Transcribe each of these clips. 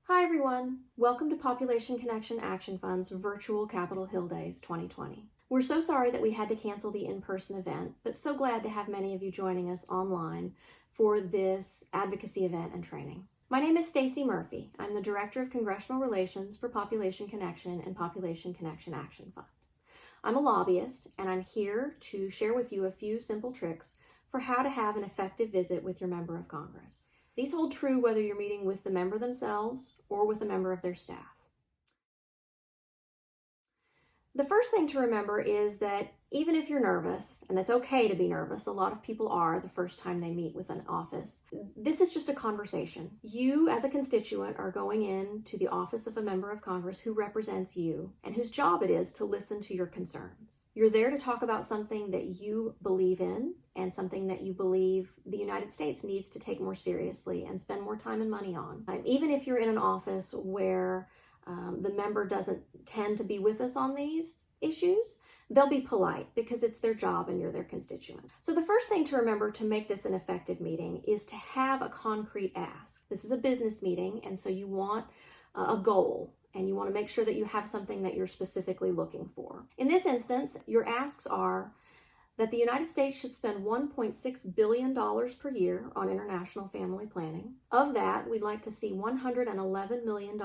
Hi everyone, welcome to Population Connection Action Fund's virtual Capitol Hill Days 2020. We're so sorry that we had to cancel the in-person event, but so glad to have many of you joining us online for this advocacy event and training. My name is Stacie Murphy. I'm the Director of Congressional Relations for Population Connection and Population Connection Action Fund. I'm a lobbyist, and I'm here to share with you a few simple tricks for how to have an effective visit with your member of Congress. These hold true whether you're meeting with the member themselves or with a member of their staff. The first thing to remember is that even if you're nervous, and that's okay to be nervous, a lot of people are the first time they meet with an office, this is just a conversation. You as a constituent are going in to the office of a member of Congress who represents you and whose job it is to listen to your concerns. You're there to talk about something that you believe in and something that you believe the United States needs to take more seriously and spend more time and money on. Even if you're in an office where the member doesn't tend to be with us on these issues, they'll be polite because it's their job and you're their constituent. So the first thing to remember to make this an effective meeting is to have a concrete ask. This is a business meeting, and so you want a goal, and you want to make sure that you have something that you're specifically looking for. In this instance, your asks are that the United States should spend $1.6 billion per year on international family planning. Of that, we'd like to see $111 million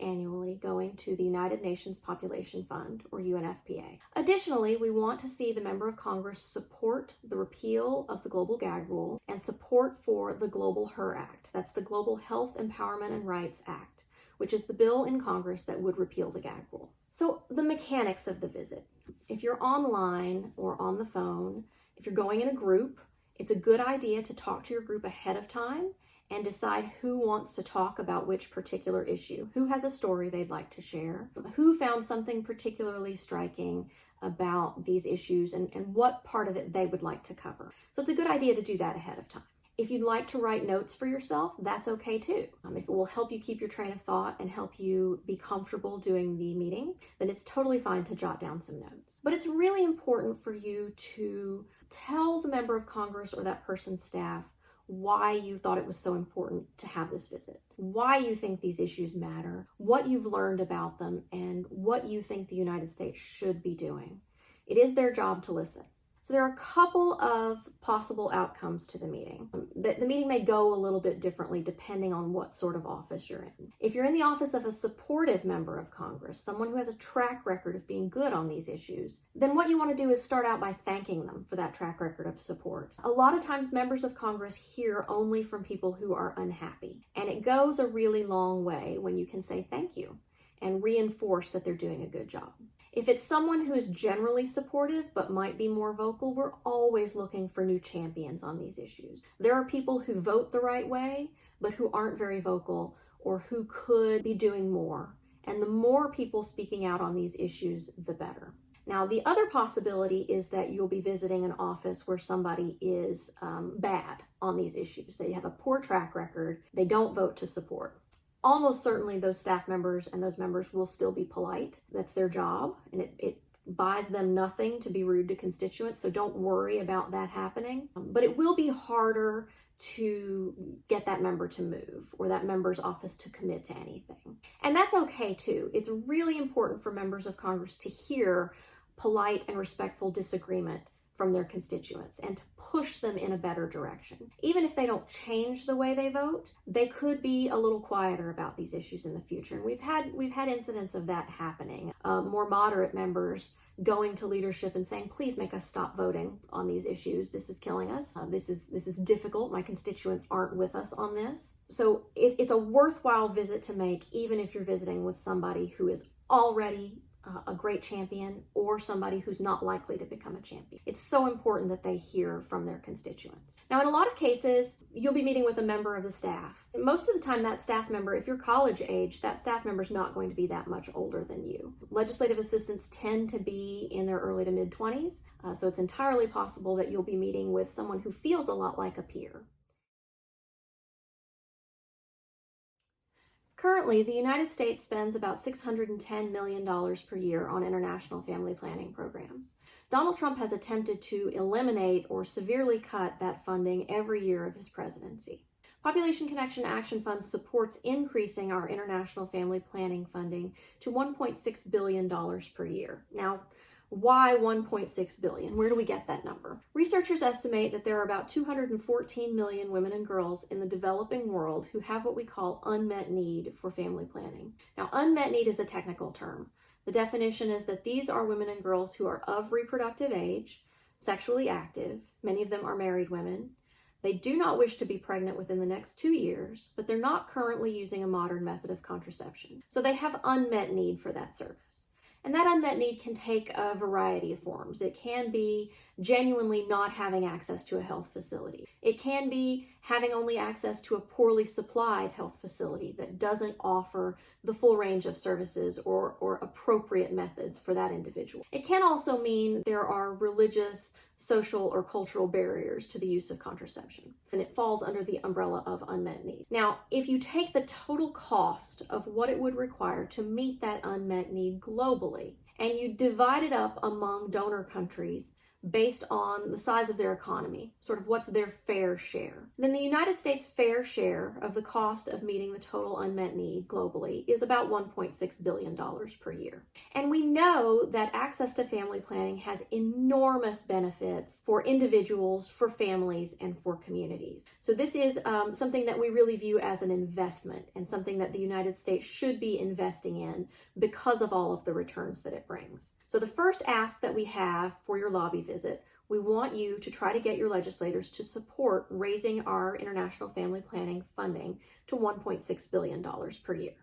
annually going to the United Nations Population Fund, or UNFPA. Additionally, we want to see the member of Congress support the repeal of the Global Gag Rule and support for the Global HER Act. That's the Global Health, Empowerment, and Rights Act, which is the bill in Congress that would repeal the gag rule. So the mechanics of the visit. If you're online or on the phone, if you're going in a group, it's a good idea to talk to your group ahead of time and decide who wants to talk about which particular issue, who has a story they'd like to share, who found something particularly striking about these issues, and what part of it they would like to cover. So it's a good idea to do that ahead of time. If you'd like to write notes for yourself, that's okay too. If it will help you keep your train of thought and help you be comfortable doing the meeting, then it's totally fine to jot down some notes. But it's really important for you to tell the member of Congress or that person's staff why you thought it was so important to have this visit, why you think these issues matter, what you've learned about them, and what you think the United States should be doing. It is their job to listen. So there are a couple of possible outcomes to the meeting. The meeting may go a little bit differently depending on what sort of office you're in. If you're in the office of a supportive member of Congress, someone who has a track record of being good on these issues, then what you want to do is start out by thanking them for that track record of support. A lot of times members of Congress hear only from people who are unhappy, and it goes a really long way when you can say thank you and reinforce that they're doing a good job. If it's someone who is generally supportive but might be more vocal, we're always looking for new champions on these issues. There are people who vote the right way but who aren't very vocal or who could be doing more. And the more people speaking out on these issues, the better. Now, the other possibility is that you'll be visiting an office where somebody is bad on these issues. They have a poor track record. They don't vote to support. Almost certainly those staff members and those members will still be polite. That's their job, and it buys them nothing to be rude to constituents, so don't worry about that happening. But it will be harder to get that member to move or that member's office to commit to anything. And that's okay too. It's really important for members of Congress to hear polite and respectful disagreement from their constituents and to push them in a better direction. Even if they don't change the way they vote, they could be a little quieter about these issues in the future. And we've had incidents of that happening. More moderate members going to leadership and saying, please make us stop voting on these issues. This is killing us. This is difficult. My constituents aren't with us on this. So it's a worthwhile visit to make, even if you're visiting with somebody who is already a great champion or somebody who's not likely to become a champion. It's so important that they hear from their constituents. Now, in a lot of cases, you'll be meeting with a member of the staff. Most of the time, that staff member, if you're college age, that staff member is not going to be that much older than you. Legislative assistants tend to be in their early to mid-20s, so it's entirely possible that you'll be meeting with someone who feels a lot like a peer. Currently, the United States spends about $610 million per year on international family planning programs. Donald Trump has attempted to eliminate or severely cut that funding every year of his presidency. Population Connection Action Fund supports increasing our international family planning funding to $1.6 billion per year. Now, why 1.6 billion? Where do we get that number? Researchers estimate that there are about 214 million women and girls in the developing world who have what we call unmet need for family planning. Now, unmet need is a technical term. The definition is that these are women and girls who are of reproductive age, sexually active, many of them are married women. They do not wish to be pregnant within the next 2 years, but they're not currently using a modern method of contraception. So they have unmet need for that service. And that unmet need can take a variety of forms. It can be genuinely not having access to a health facility. It can be having only access to a poorly supplied health facility that doesn't offer the full range of services or appropriate methods for that individual. It can also mean there are religious, social, or cultural barriers to the use of contraception, and it falls under the umbrella of unmet need. Now, if you take the total cost of what it would require to meet that unmet need globally, and you divide it up among donor countries based on the size of their economy, sort of what's their fair share, then the United States' fair share of the cost of meeting the total unmet need globally is about $1.6 billion per year. And we know that access to family planning has enormous benefits for individuals, for families, and for communities. So this is something that we really view as an investment and something that the United States should be investing in because of all of the returns that it brings. So the first ask that we have for your lobby visit, we want you to try to get your legislators to support raising our international family planning funding to $1.6 billion per year.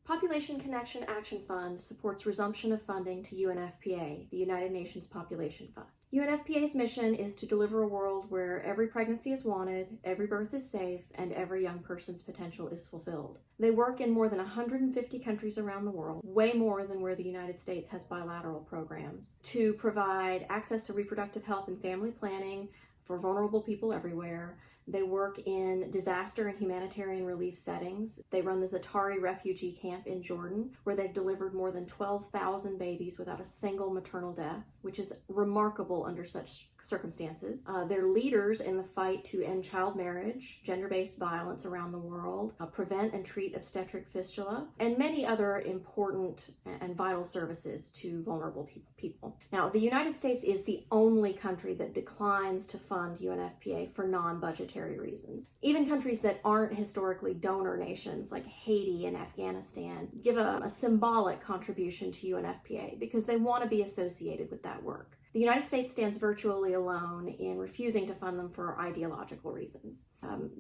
Population Connection Action Fund supports resumption of funding to UNFPA, the United Nations Population Fund. UNFPA's mission is to deliver a world where every pregnancy is wanted, every birth is safe, and every young person's potential is fulfilled. They work in more than 150 countries around the world, way more than where the United States has bilateral programs, to provide access to reproductive health and family planning for vulnerable people everywhere. They work in disaster and humanitarian relief settings. They run the Zatari refugee camp in Jordan, where they've delivered more than 12,000 babies without a single maternal death, which is remarkable under such circumstances. They're leaders in the fight to end child marriage, gender-based violence around the world, prevent and treat obstetric fistula, and many other important and vital services to vulnerable people. Now, the United States is the only country that declines to fund UNFPA for non-budgetary reasons. Even countries that aren't historically donor nations, like Haiti and Afghanistan, give a symbolic contribution to UNFPA because they want to be associated with that work. The United States stands virtually alone in refusing to fund them for ideological reasons.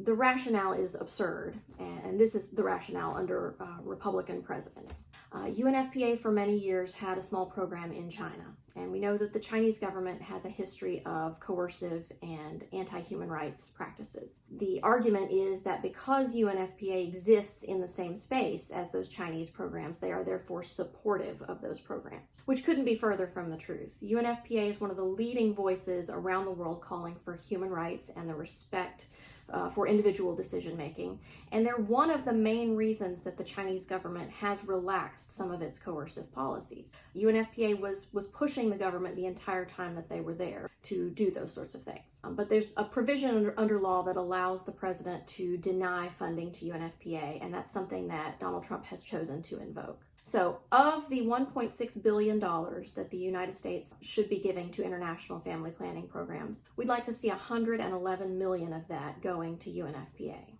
The rationale is absurd, and this is the rationale under Republican presidents. UNFPA for many years had a small program in China, and we know that the Chinese government has a history of coercive and anti-human rights practices. The argument is that because UNFPA exists in the same space as those Chinese programs, they are therefore supportive of those programs, which couldn't be further from the truth. UNFPA is one of the leading voices around the world calling for human rights and the respect for individual decision-making, and they're one of the main reasons that the Chinese government has relaxed some of its coercive policies. UNFPA was pushing the government the entire time that they were there to do those sorts of things. But there's a provision under law that allows the president to deny funding to UNFPA, and that's something that Donald Trump has chosen to invoke. So of the $1.6 billion that the United States should be giving to international family planning programs, we'd like to see $111 million of that going to UNFPA.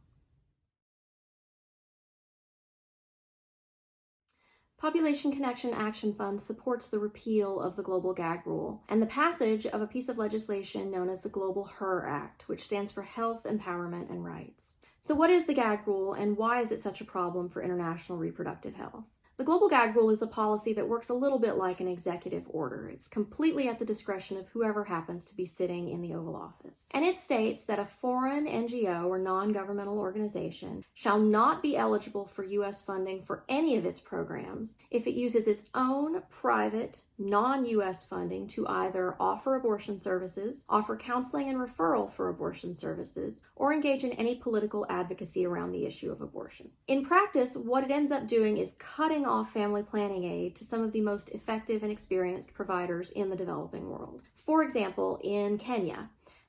Population Connection Action Fund supports the repeal of the Global Gag Rule and the passage of a piece of legislation known as the Global HER Act, which stands for Health, Empowerment, and Rights. So what is the Gag Rule, and why is it such a problem for international reproductive health? The Global Gag Rule is a policy that works a little bit like an executive order. It's completely at the discretion of whoever happens to be sitting in the Oval Office. And it states that a foreign NGO or non-governmental organization shall not be eligible for U.S. funding for any of its programs if it uses its own private, non-U.S. funding to either offer abortion services, offer counseling and referral for abortion services, or engage in any political advocacy around the issue of abortion. In practice, what it ends up doing is cutting off family planning aid to some of the most effective and experienced providers in the developing world. For example, in Kenya,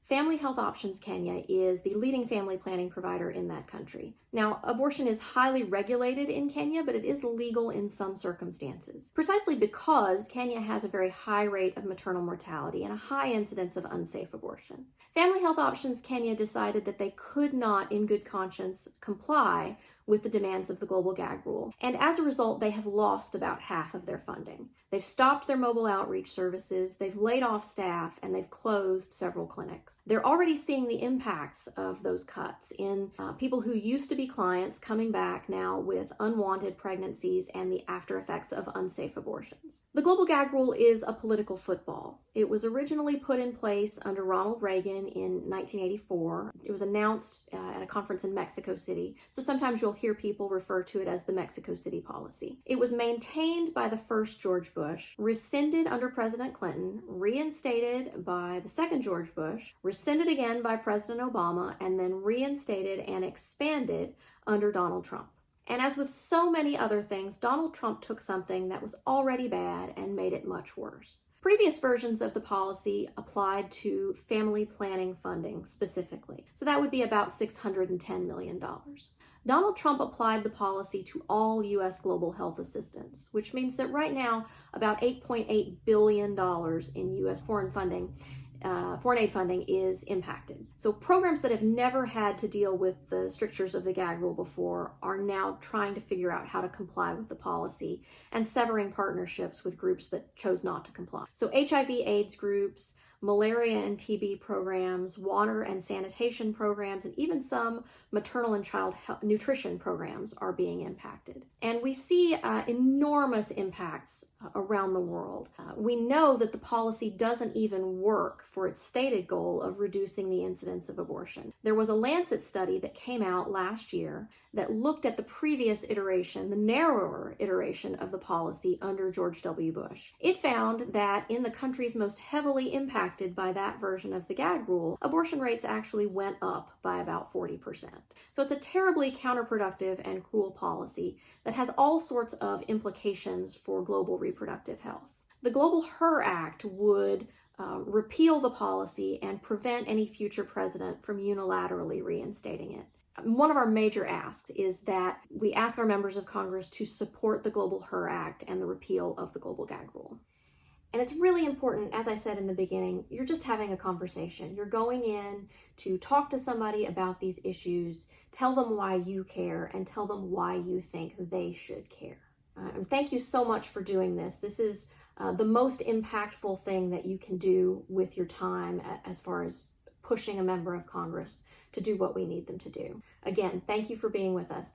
Family Health Options Kenya is the leading family planning provider in that country. Now, abortion is highly regulated in Kenya, but it is legal in some circumstances, precisely because Kenya has a very high rate of maternal mortality and a high incidence of unsafe abortion. Family Health Options Kenya decided that they could not, in good conscience, comply with the demands of the Global Gag Rule, and as a result, they have lost about half of their funding. They've stopped their mobile outreach services, they've laid off staff, and they've closed several clinics. They're already seeing the impacts of those cuts in people who used to be clients coming back now with unwanted pregnancies and the after effects of unsafe abortions. The Global Gag Rule is a political football. It was originally put in place under Ronald Reagan in 1984. It was announced at a conference in Mexico City, so sometimes you'll hear people refer to it as the Mexico City policy. It was maintained by the first George Bush, rescinded under President Clinton, reinstated by the second George Bush, rescinded again by President Obama, and then reinstated and expanded under Donald Trump. And as with so many other things, Donald Trump took something that was already bad and made it much worse. Previous versions of the policy applied to family planning funding specifically. So that would be about $610 million. Donald Trump applied the policy to all U.S. global health assistance, which means that right now about $8.8 billion in U.S. foreign aid funding is impacted. So programs that have never had to deal with the strictures of the gag rule before are now trying to figure out how to comply with the policy and severing partnerships with groups that chose not to comply. So HIV/AIDS groups, malaria and TB programs, water and sanitation programs, and even some maternal and child nutrition programs are being impacted. And we see enormous impacts around the world. We know that the policy doesn't even work for its stated goal of reducing the incidence of abortion. There was a Lancet study that came out last year that looked at the previous iteration, the narrower iteration of the policy under George W. Bush. It found that in the countries most heavily impacted by that version of the gag rule, abortion rates actually went up by about 40%. So it's a terribly counterproductive and cruel policy that has all sorts of implications for global reproductive health. The Global HER Act would repeal the policy and prevent any future president from unilaterally reinstating it. One of our major asks is that we ask our members of Congress to support the Global HER Act and the repeal of the Global Gag Rule. And it's really important, as I said in the beginning, you're just having a conversation. You're going in to talk to somebody about these issues, tell them why you care, and tell them why you think they should care. And thank you so much for doing this. This is the most impactful thing that you can do with your time as far as pushing a member of Congress to do what we need them to do. Again, thank you for being with us.